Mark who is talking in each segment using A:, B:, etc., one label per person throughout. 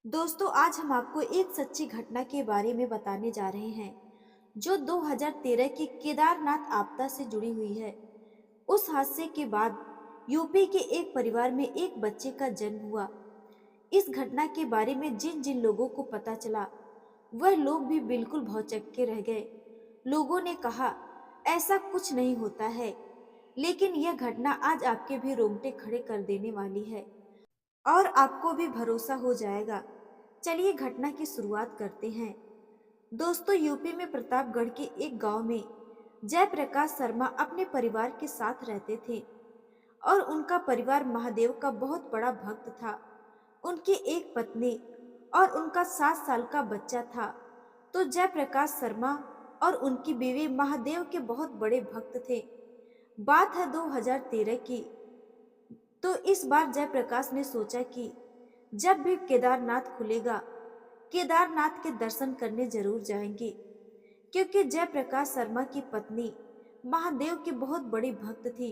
A: दोस्तों, आज हम आपको एक सच्ची घटना के बारे में बताने जा रहे हैं जो 2013 की केदारनाथ आपदा से जुड़ी हुई है। उस हादसे के बाद यूपी के एक परिवार में एक बच्चे का जन्म हुआ। इस घटना के बारे में जिन जिन लोगों को पता चला वह लोग भी बिल्कुल भौचक्के रह गए। लोगों ने कहा, ऐसा कुछ नहीं होता है। लेकिन यह घटना आज आपके भी रोंगटे खड़े कर देने वाली है और आपको भी भरोसा हो जाएगा। चलिए घटना की शुरुआत करते हैं। दोस्तों, यूपी में प्रतापगढ़ के एक गांव में जयप्रकाश शर्मा अपने परिवार के साथ रहते थे और उनका परिवार महादेव का बहुत बड़ा भक्त था। उनकी एक पत्नी और उनका 7 साल का बच्चा था। तो जयप्रकाश शर्मा और उनकी बीवी महादेव के बहुत बड़े भक्त थे। बात है 2013 की। तो इस बार जयप्रकाश ने सोचा कि जब भी केदारनाथ खुलेगा, केदारनाथ के दर्शन करने जरूर जाएंगे, क्योंकि जयप्रकाश शर्मा की पत्नी महादेव की बहुत बड़ी भक्त थी।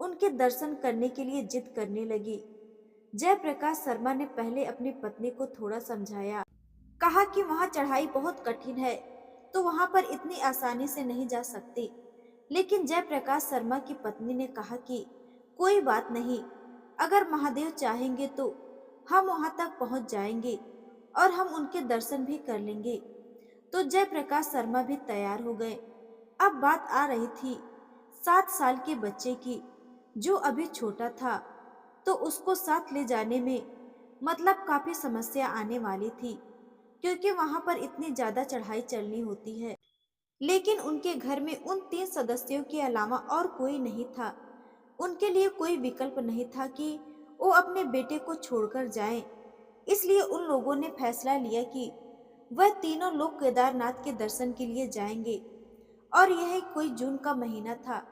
A: उनके दर्शन करने के लिए जिद करने लगी। जयप्रकाश शर्मा ने पहले अपनी पत्नी को थोड़ा समझाया, कहा कि वहां चढ़ाई बहुत कठिन है, तो वहां पर इतनी आसानी से नहीं जा सकते। लेकिन जयप्रकाश शर्मा की पत्नी ने कहा कि कोई बात नहीं, अगर महादेव चाहेंगे तो हम वहां तक पहुंच जाएंगे और हम उनके दर्शन भी कर लेंगे। तो जयप्रकाश शर्मा भी तैयार हो गए। अब बात आ रही थी 7 साल के बच्चे की, जो अभी छोटा था। तो उसको साथ ले जाने में मतलब काफी समस्या आने वाली थी, क्योंकि वहां पर इतनी ज्यादा चढ़ाई चढ़नी होती है। लेकिन उनके घर में उन 3 सदस्यों के अलावा और कोई नहीं था। उनके लिए कोई विकल्प नहीं था कि वो अपने बेटे को छोड़कर जाएं। इसलिए उन लोगों ने फैसला लिया कि वह तीनों लोग केदारनाथ के दर्शन के लिए जाएंगे। और यह कोई जून का महीना था।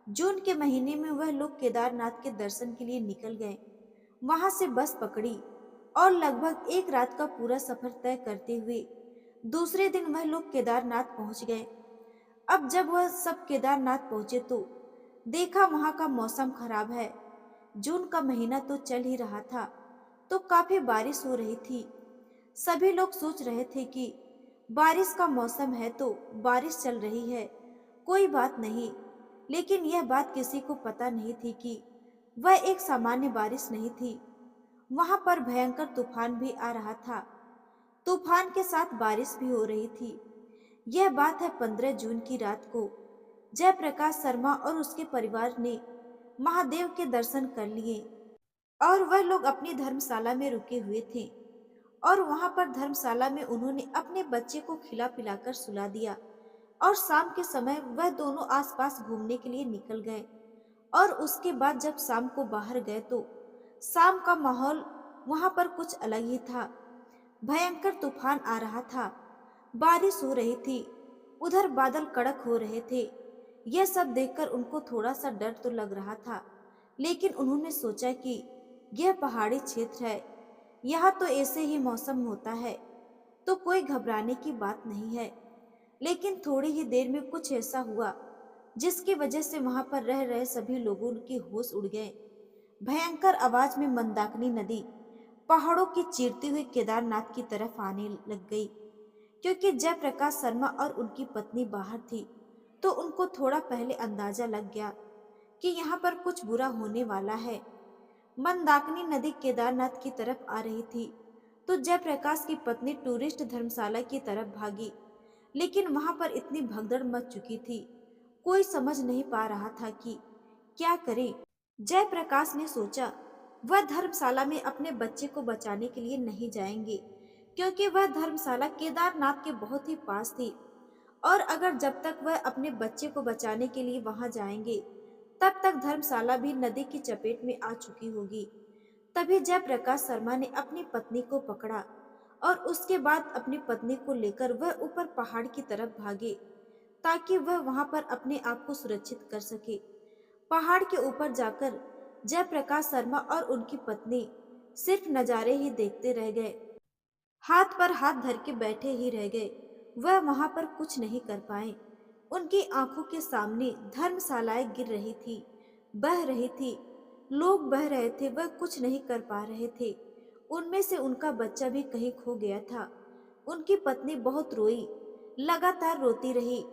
A: जून के महीने में वह लोग केदारनाथ के दर्शन के लिए निकल गए। वहां से बस पकड़ी और लगभग एक रात का पूरा सफर तय करते हुए दूसरे दिन वह लोग केदारनाथ पहुंच गए। अब जब वह सब केदारनाथ पहुंचे तो देखा वहां का मौसम खराब है। जून का महीना तो चल ही रहा था, तो काफी बारिश हो रही थी। सभी लोग सोच रहे थे कि बारिश का मौसम है तो बारिश चल रही है, कोई बात नहीं। लेकिन यह बात किसी को पता नहीं थी कि वह एक सामान्य बारिश नहीं थी। वहां पर भयंकर तूफान भी आ रहा था। तूफान के साथ बारिश भी हो रही थी। यह बात है 15 जून की रात को। जयप्रकाश शर्मा और उसके परिवार ने महादेव के दर्शन कर लिए और वह लोग अपनी धर्मशाला में रुके हुए थे। और वहां पर धर्मशाला में उन्होंने अपने बच्चे को खिला पिलाकर सुला दिया और शाम के समय वह दोनों आसपास घूमने के लिए निकल गए। और उसके बाद जब शाम को बाहर गए तो शाम का माहौल वहां पर कुछ अलग ही था। भयंकर तूफान आ रहा था, बारिश हो रही थी, उधर बादल कड़क हो रहे थे। यह सब देखकर उनको थोड़ा सा डर तो लग रहा था। लेकिन उन्होंने सोचा कि यह पहाड़ी क्षेत्र है, यहाँ तो ऐसे ही मौसम होता है, तो कोई घबराने की बात नहीं है। लेकिन थोड़ी ही देर में कुछ ऐसा हुआ जिसकी वजह से वहां पर रह रहे सभी लोगों के होश उड़ गए। भयंकर आवाज में मंदाकिनी नदी पहाड़ों की चीरती हुई केदारनाथ की तरफ आने लग गई। क्योंकि जयप्रकाश शर्मा और उनकी पत्नी बाहर थी, तो उनको थोड़ा पहले अंदाजा लग गया कि यहाँ पर कुछ बुरा होने वाला है। मंदाकिनी नदी केदारनाथ की तरफ आ रही थी, तो जयप्रकाश की पत्नी टूरिस्ट धर्मशाला की तरफ भागी। लेकिन वहां पर इतनी भगदड़ मच चुकी थी, कोई समझ नहीं पा रहा था कि क्या करे। जयप्रकाश ने सोचा वह धर्मशाला में अपने बच्चे को बचाने के लिए नहीं जाएंगे, क्योंकि वह धर्मशाला केदारनाथ के बहुत ही पास थी। और अगर जब तक वह अपने बच्चे को बचाने के लिए वहां जाएंगे, तब तक धर्मशाला भी नदी की चपेट में आ चुकी होगी। तभी जयप्रकाश शर्मा ने अपनी पत्नी को पकड़ा और उसके बाद अपनी पत्नी को लेकर वह ऊपर पहाड़ की तरफ भागे, ताकि वह वहां पर अपने आप को सुरक्षित कर सके। पहाड़ के ऊपर जाकर जयप्रकाश शर्मा और उनकी पत्नी सिर्फ नजारे ही देखते रह गए, हाथ पर हाथ धर के बैठे ही रह गए। वह वहां पर कुछ नहीं कर पाए। उनकी आंखों के सामने धर्मशालाएं गिर रही थी, बह रही थी, लोग बह रहे थे, वह कुछ नहीं कर पा रहे थे। उनमें से उनका बच्चा भी कहीं खो गया था। उनकी पत्नी बहुत रोई, लगातार रोती रही,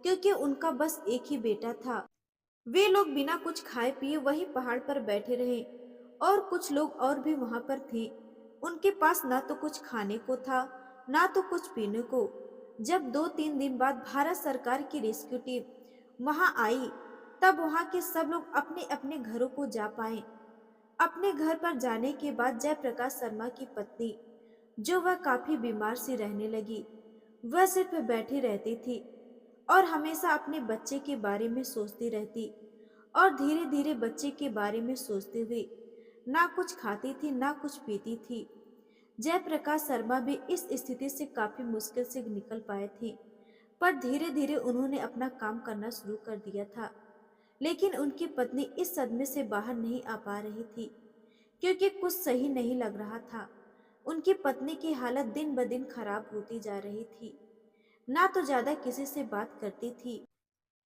A: क्योंकि उनका बस एक ही बेटा था। वे लोग बिना कुछ खाए पिए वही पहाड़ पर बैठे रहे और कुछ लोग और भी वहां पर थे। उनके पास ना तो कुछ खाने को था, ना तो कुछ पीने को। जब 2-3 दिन बाद भारत सरकार की रेस्क्यू टीम वहां आई, तब वहां के सब लोग अपने अपने घरों को जा पाए। अपने घर पर जाने के बाद जयप्रकाश शर्मा की पत्नी, जो वह काफी बीमार सी रहने लगी, वह सिर्फ बैठी रहती थी और हमेशा अपने बच्चे के बारे में सोचती रहती और धीरे धीरे बच्चे के बारे में सोचते हुए ना कुछ खाती थी ना कुछ पीती थी। जयप्रकाश शर्मा भी इस स्थिति से काफी मुश्किल से निकल पाए थे, पर धीरे धीरे उन्होंने अपना काम करना शुरू कर दिया था। लेकिन उनकी पत्नी इस सदमे से बाहर नहीं आ पा रही थी, क्योंकि कुछ सही नहीं लग रहा था। उनकी पत्नी की हालत दिन ब दिन खराब होती जा रही थी। ना तो ज्यादा किसी से बात करती थी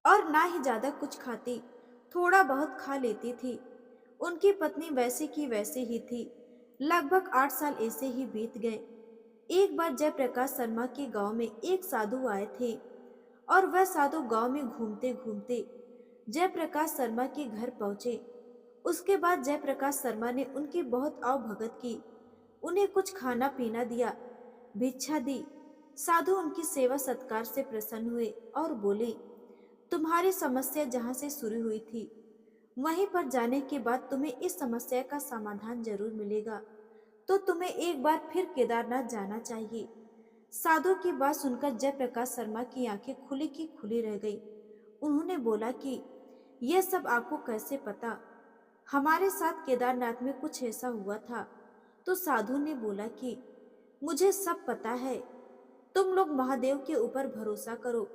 A: और ना ही ज्यादा कुछ खाती, थोड़ा बहुत खा लेती थी। उनकी पत्नी वैसे की वैसे ही थी। लगभग 8 साल ऐसे ही बीत गए। एक बार जयप्रकाश शर्मा के गांव में एक साधु आए थे और वह साधु गांव में घूमते घूमते जयप्रकाश शर्मा के घर पहुंचे। उसके बाद जयप्रकाश शर्मा ने उनकी बहुत आवभगत की, उन्हें कुछ खाना पीना दिया, भिक्षा दी। साधु उनकी सेवा सत्कार से प्रसन्न हुए और बोले, तुम्हारी समस्या जहाँ से शुरू हुई थी, वहीं पर जाने के बाद तुम्हें इस समस्या का समाधान जरूर मिलेगा। तो तुम्हें एक बार फिर केदारनाथ जाना चाहिए। साधु की बात सुनकर जयप्रकाश शर्मा की आंखें खुली की खुली रह गई। उन्होंने बोला कि यह सब आपको कैसे पता? हमारे साथ केदारनाथ में कुछ ऐसा हुआ था। तो साधु ने बोला कि मुझे सब पता है। तुम लोग महादेव के ऊपर भरोसा करो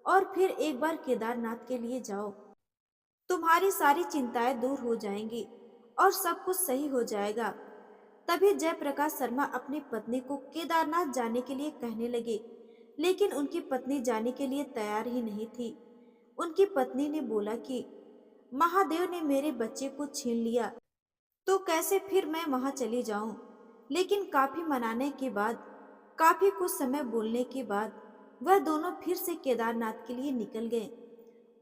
A: और फिर एक बार केदारनाथ के लिए जाओ। तुम्हारी सारी चिंताएं दूर हो जाएंगी और सब कुछ सही हो जाएगा। तभी जयप्रकाश शर्मा अपनी पत्नी को केदारनाथ जाने के लिए कहने लगे, लेकिन उनकी पत्नी जाने के लिए तैयार ही नहीं थी। उनकी पत्नी ने बोला कि महादेव ने मेरे बच्चे को छीन लिया, तो कैसे फिर मैं वहां चली जाऊं? लेकिन काफी मनाने के बाद, काफी कुछ समय बोलने के बाद वह दोनों फिर से केदारनाथ के लिए निकल गए।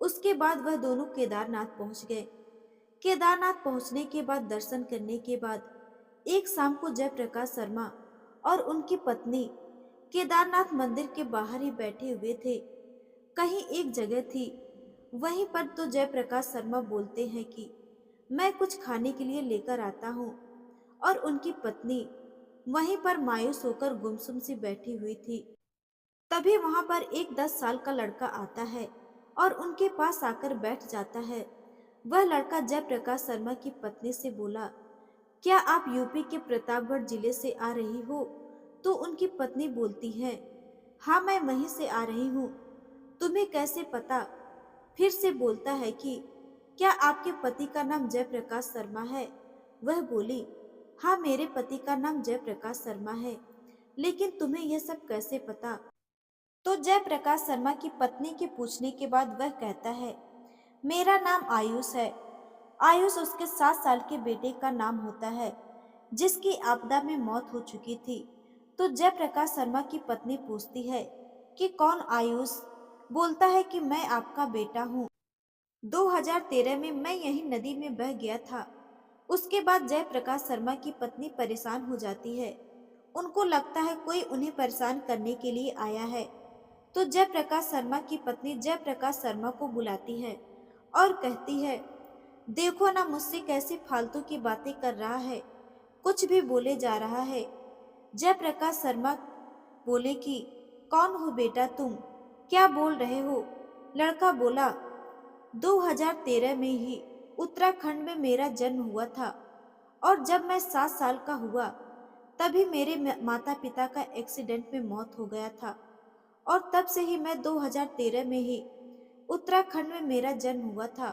A: उसके बाद वह दोनों केदारनाथ पहुंच गए। केदारनाथ पहुंचने के बाद, दर्शन करने के बाद, एक शाम को जयप्रकाश शर्मा और उनकी पत्नी केदारनाथ मंदिर के बाहर ही बैठे हुए थे। कहीं एक जगह थी, वहीं पर तो जयप्रकाश शर्मा बोलते हैं कि मैं कुछ खाने के लिए लेकर आता हूँ, और उनकी पत्नी वहीं पर मायूस होकर गुमसुम सी बैठी हुई थी। तभी वहां पर एक 10 साल का लड़का आता है और उनके पास आकर बैठ जाता है। वह लड़का जयप्रकाश शर्मा की पत्नी से बोला, क्या आप यूपी के प्रतापगढ़ जिले से आ रही हो? तो उनकी पत्नी बोलती है, हाँ मैं वहीं से आ रही हूँ। तुम्हें कैसे पता? फिर से बोलता है कि क्या आपके पति का नाम जयप्रकाश शर्मा है? वह बोली, हाँ मेरे पति का नाम जयप्रकाश शर्मा है, लेकिन तुम्हें यह सब कैसे पता? तो जयप्रकाश शर्मा की पत्नी के पूछने के बाद वह कहता है, मेरा नाम आयुष है। आयुष उसके 7 साल के बेटे का नाम होता है, जिसकी आपदा में मौत हो चुकी थी। तो जयप्रकाश शर्मा की पत्नी पूछती है कि कौन आयुष? बोलता है कि मैं आपका बेटा हूँ। 2013 में मैं यही नदी में बह गया था। उसके बाद जयप्रकाश शर्मा की पत्नी परेशान हो जाती है। उनको लगता है कोई उन्हें परेशान करने के लिए आया है। तो जयप्रकाश शर्मा की पत्नी जयप्रकाश शर्मा को बुलाती है और कहती है, देखो ना मुझसे कैसी फालतू की बातें कर रहा है, कुछ भी बोले जा रहा है। जयप्रकाश शर्मा बोले कि कौन हो बेटा तुम, क्या बोल रहे हो? लड़का बोला, 2013 में ही उत्तराखंड में मेरा जन्म हुआ था और जब मैं 7 साल का हुआ तभी मेरे माता पिता का एक्सीडेंट में मौत हो गया था, और तब से ही मैं 2013 में ही उत्तराखंड में मेरा जन्म हुआ था,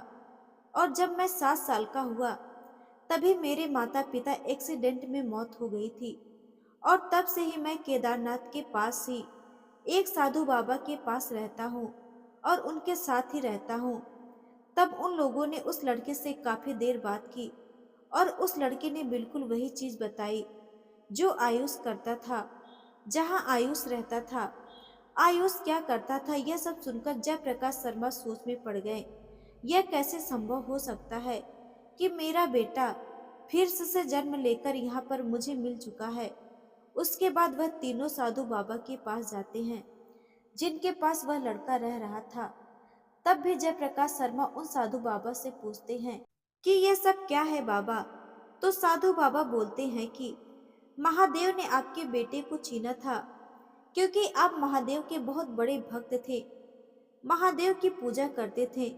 A: और जब मैं 7 साल का हुआ तभी मेरे माता पिता एक्सीडेंट में मौत हो गई थी, और तब से ही मैं केदारनाथ के पास ही एक साधु बाबा के पास रहता हूँ और उनके साथ ही रहता हूँ। तब उन लोगों ने उस लड़के से काफी देर बात की और उस लड़के ने बिल्कुल वही चीज बताई जो आयुष करता था, जहां आयुष रहता था। आयुष क्या करता था, यह सब सुनकर जयप्रकाश शर्मा सोच में पड़ गए। यह कैसे संभव हो सकता है कि मेरा बेटा फिर से जन्म लेकर यहाँ पर मुझे मिल चुका है। उसके बाद वह तीनों साधु बाबा के पास जाते हैं, जिनके पास वह लड़का रह रहा था। तब भी जयप्रकाश शर्मा उन साधु बाबा से पूछते हैं कि यह सब क्या है बाबा। तो साधु बाबा बोलते हैं कि महादेव ने आपके बेटे को छीना था, क्योंकि आप महादेव के बहुत बड़े भक्त थे, महादेव की पूजा करते थे,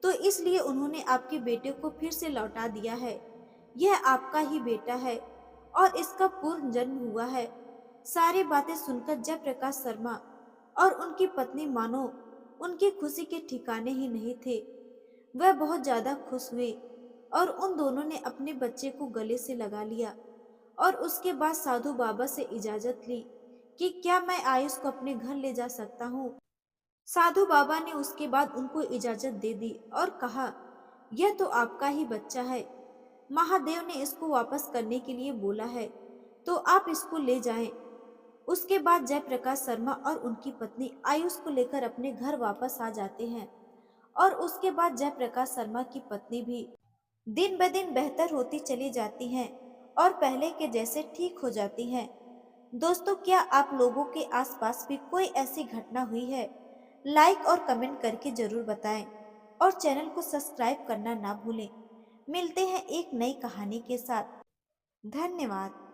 A: तो इसलिए उन्होंने आपके बेटे को फिर से लौटा दिया है। यह आपका ही बेटा है और इसका पूर्ण जन्म हुआ है। सारी बातें सुनकर जयप्रकाश शर्मा और उनकी पत्नी मानो उनकी खुशी के ठिकाने ही नहीं थे। वह बहुत ज्यादा खुश हुए और उन दोनों ने अपने बच्चे को गले से लगा लिया और उसके बाद साधु बाबा से इजाजत ली कि क्या मैं आयुष को अपने घर ले जा सकता हूँ। साधु बाबा ने उसके बाद उनको इजाजत दे दी और कहा, यह तो आपका ही बच्चा है, महादेव ने इसको वापस करने के लिए बोला है, तो आप इसको ले जाएं। उसके बाद जयप्रकाश शर्मा और उनकी पत्नी आयुष को लेकर अपने घर वापस आ जाते हैं और उसके बाद जयप्रकाश शर्मा की पत्नी भी दिन ब दिन बेहतर होती चली जाती हैं और पहले के जैसे ठीक हो जाती हैं। दोस्तों, क्या आप लोगों के आसपास भी कोई ऐसी घटना हुई है? लाइक और कमेंट करके जरूर बताएं और चैनल को सब्सक्राइब करना ना भूलें। मिलते हैं एक नई कहानी के साथ। धन्यवाद।